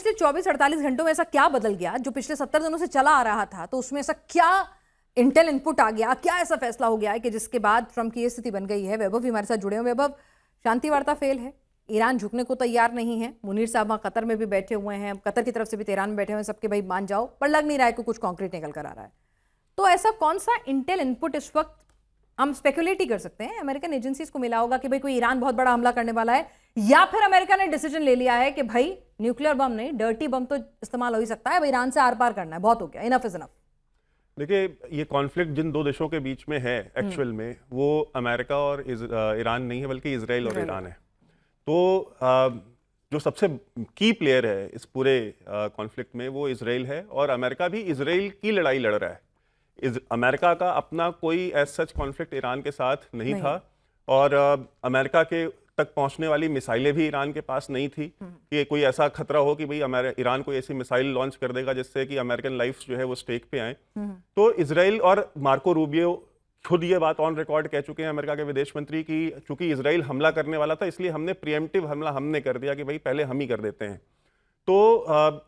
पिछले 24-48 घंटों में ऐसा क्या बदल गया जो पिछले 70 दिनों से चला आ रहा था? तो उसमें ऐसा क्या इंटेल इनपुट आ गया, क्या ऐसा फैसला हो गया है कि जिसके बाद ट्रंप की ये स्थिति बन गई है? वैभव भी हमारे साथ जुड़े हुए। वैभव, शांति वार्ता फेल है, ईरान झुकने को तैयार नहीं है। मुनीर साहब वहाँ कतर में भी बैठे हुए हैं, कतर की तरफ से भी तेहरान में बैठे हुए हैं, सबके भाई मान जाओ, पर लग नहीं रहा है कि कुछ कॉन्क्रीट निकल कर आ रहा है। तो ऐसा कौन सा इंटेल इनपुट इस वक्त हम स्पेकुलेट ही कर सकते हैं अमेरिकन एजेंसीज को मिला होगा कि भाई कोई ईरान बहुत बड़ा हमला करने वाला है, या फिर अमेरिका ने डिसीजन ले लिया है कि भाई न्यूक्लियर बम नहीं, डर्टी बम तो इस्तेमाल हो ही सकता है, भाई ईरान से आर पार करना है, बहुत हो गया, इनफ इज इनफ। देखिए, ये कॉन्फ्लिक्ट जिन दो देशों के बीच में है एक्चुअल में, वो अमेरिका और ईरान नहीं है, बल्कि इजराइल और ईरान है। तो जो सबसे की प्लेयर है इस पूरे कॉन्फ्लिक्ट में वो इजराइल है, और अमेरिका भी इजराइल की लड़ाई लड़ रहा है। अमेरिका का अपना कोई एज सच कॉन्फ्लिक्ट ईरान के साथ नहीं था, और अमेरिका के तक पहुंचने वाली मिसाइलें भी ईरान के पास नहीं थी कि कोई ऐसा खतरा हो कि भाई ईरान कोई ऐसी मिसाइल लॉन्च कर देगा जिससे कि अमेरिकन लाइफ्स जो है वो स्टेक पे आए। तो इजराइल और मार्को रूबियो खुद ये बात ऑन रिकॉर्ड कह चुके हैं, अमेरिका के विदेश मंत्री, की चूंकि इजराइल हमला करने वाला था इसलिए हमने प्रीएम्प्टिव हमला हमने कर दिया कि भाई पहले हम ही कर देते हैं। तो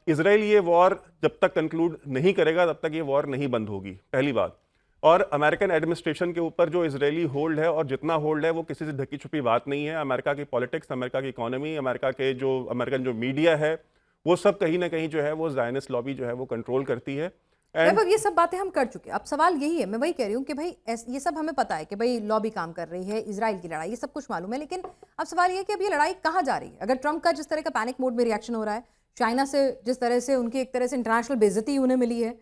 इजराइल ये वॉर जब तक कंक्लूड नहीं करेगा तब तक ये वॉर नहीं बंद होगी, पहली बात। और अमेरिकन एडमिनिस्ट्रेशन के ऊपर जो इजरायली होल्ड है, और जितना होल्ड है वो किसी से ढकी छुपी बात नहीं है। अमेरिका की पॉलिटिक्स, अमेरिका की इकोनॉमी, अमेरिकन जो मीडिया है, वो सब कहीं ना कहीं जो है वो ज़ायनिस्ट लॉबी जो है वो कंट्रोल करती है। ये सब बातें हम कर चुके हैं, अब सवाल यही है, मैं वही कह रही हूँ कि भाई ये सब हमें पता है कि भाई लॉबी काम कर रही है, इजराइल की लड़ाई, ये सब कुछ मालूम है, लेकिन अब सवाल ये है कि अब ये लड़ाई कहाँ जा रही है? अगर ट्रंप का जिस तरह का पैनिक मोड में रिएक्शन हो रहा है, चाइना से जिस तरह से उनकी एक तरह से इंटरनेशनल बेइज्जती उन्हें मिली है,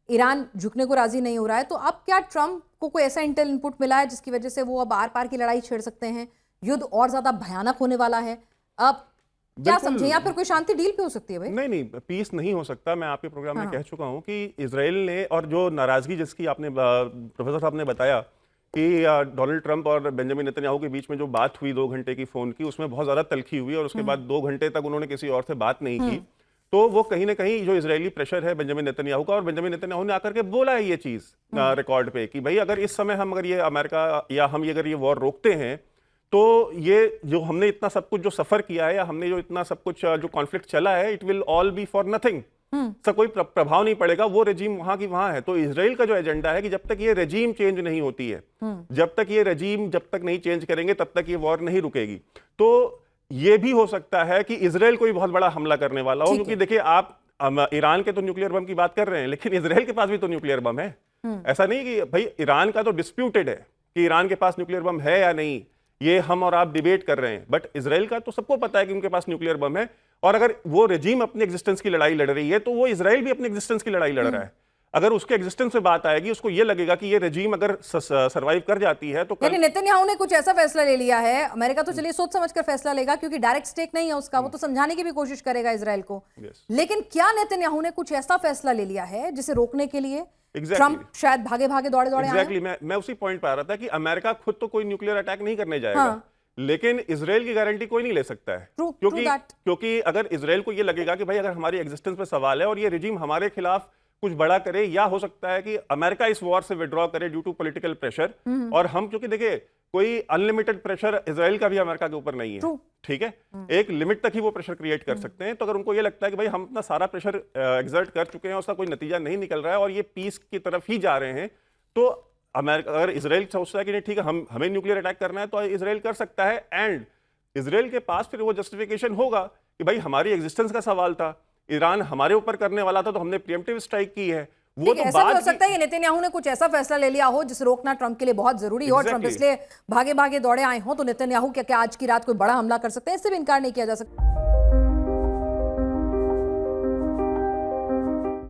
ईरान झुकने को राजी नहीं हो रहा है, तो अब क्या ट्रंप को कोई ऐसा इंटेल इनपुट मिला है जिसकी वजह से वो अब आर पार की लड़ाई छेड़ सकते हैं, युद्ध और ज्यादा भयानक होने वाला है? अब क्या समझे, या फिर कोई शांति डील भी हो सकती है? भाई नहीं, पीस नहीं हो सकता। मैं आपके प्रोग्राम में कह चुका हूं कि इजराइल ने, और जो नाराजगी जिसकी आपने प्रोफेसर साहब ने बताया कि डोनाल्ड ट्रंप और बेंजामिन नेतन्याहू के बीच में जो बात हुई 2 घंटे की फोन की, उसमें बहुत ज्यादा तलखी हुई, और उसके बाद 2 घंटे तक उन्होंने किसी और से बात नहीं की। तो वो कहीं ना कहीं जो इजरायली प्रेशर है बेंजामिन नेतन्याहू का, और बेंजामिन नेतन्याहू ने आकर के बोला है ये चीज रिकॉर्ड पे कि भाई अगर इस समय हम अगर ये अमेरिका या हम अगर ये वॉर रोकते हैं, तो ये जो हमने इतना सब कुछ जो सफर किया है, या हमने जो इतना सब कुछ जो कॉन्फ्लिक्ट चला है, it will all B for nothing. इसका कोई प्रभाव नहीं पड़ेगा, वो रेजीम वहां की वहां है। तो इजराइल का जो एजेंडा है कि जब तक ये रेजीम चेंज नहीं होती है, जब तक नहीं चेंज करेंगे, तब तक ये वॉर नहीं रुकेगी। तो ये भी हो सकता है कि इजराइल कोई बहुत बड़ा हमला करने वाला हो, क्योंकि देखिए आप ईरान के तो न्यूक्लियर बम की बात कर रहे हैं, लेकिन इजराइल के पास भी तो न्यूक्लियर बम है। ऐसा नहीं कि भाई ईरान का तो डिस्प्यूटेड है कि ईरान के पास न्यूक्लियर बम है या नहीं, ये हम और आप डिबेट कर रहे हैं, बट इजराइल का तो सबको पता है कि उनके पास न्यूक्लियर बम है। और अगर वो रेजीम अपनी एग्जिस्टेंस की लड़ाई लड़ रही है, तो वो इजराइल भी अपनी एग्जिस्टेंस की लड़ाई लड़ रहा है। अगर उसके एग्जिस्टेंस पे बात आएगी, उसको ये लगेगा कि ये रेजीम अगर सरवाइव कर जाती है, तो यानी नेतन्याहू ने कुछ ऐसा फैसला ले लिया है, अमेरिका तो चलिए सोच समझकर फैसला लेगा क्योंकि डायरेक्ट स्टेक नहीं है उसका, वो तो समझाने की भी कोशिश करेगा इजराइल को। लेकिन क्या नेतन्याहू ने कुछ ऐसा फैसला ले लिया है जिसे रोकने के लिए ट्रंप शायद भागे भागे दौड़े एग्जैक्टली मैं उसी पॉइंट पे आ रहा था कि अमेरिका खुद तो कोई न्यूक्लियर अटैक नहीं करने जाएगा, लेकिन इजराइल की गारंटी कोई नहीं ले सकता है। क्योंकि अगर इजराइल को ये लगेगा कि भाई अगर हमारी एग्जिस्टेंस पे सवाल है और ये रेजिम हमारे खिलाफ कुछ बड़ा करे, या हो सकता है कि अमेरिका इस वॉर से विड्रॉ करे ड्यू टू पॉलिटिकल प्रेशर, और हम क्योंकि देखिए कोई अनलिमिटेड प्रेशर इजराइल का भी अमेरिका के ऊपर नहीं है, ठीक है, एक लिमिट तक ही वो प्रेशर क्रिएट कर सकते हैं। तो अगर उनको ये लगता है कि भाई हम अपना सारा प्रेशर एक्सर्ट कर चुके हैं, उसका कोई नतीजा नहीं निकल रहा है और ये पीस की तरफ ही जा रहे हैं, तो अमेरिका, अगर इजराइल सोचता है कि नहीं ठीक है हमें न्यूक्लियर अटैक करना है, तो इजराइल कर सकता है। एंड इजराइल के पास फिर वो जस्टिफिकेशन होगा कि भाई हमारी एग्जिस्टेंस का सवाल था, ईरान हमारे ऊपर करने वाला था, तो हमने प्रीएम्प्टिव स्ट्राइक की है। वो तो ऐसा भी हो सकता है कि नेतन्याहू ने कुछ ऐसा फैसला ले लिया हो जिसे रोकना ट्रंप के लिए बहुत जरूरी हो, ट्रंप इसलिए भागे भागे दौड़े आए हो, तो नेतन्याहू क्या आज की रात कोई बड़ा हमला कर सकते हैं, इससे भी इनकार नहीं किया जा सकता।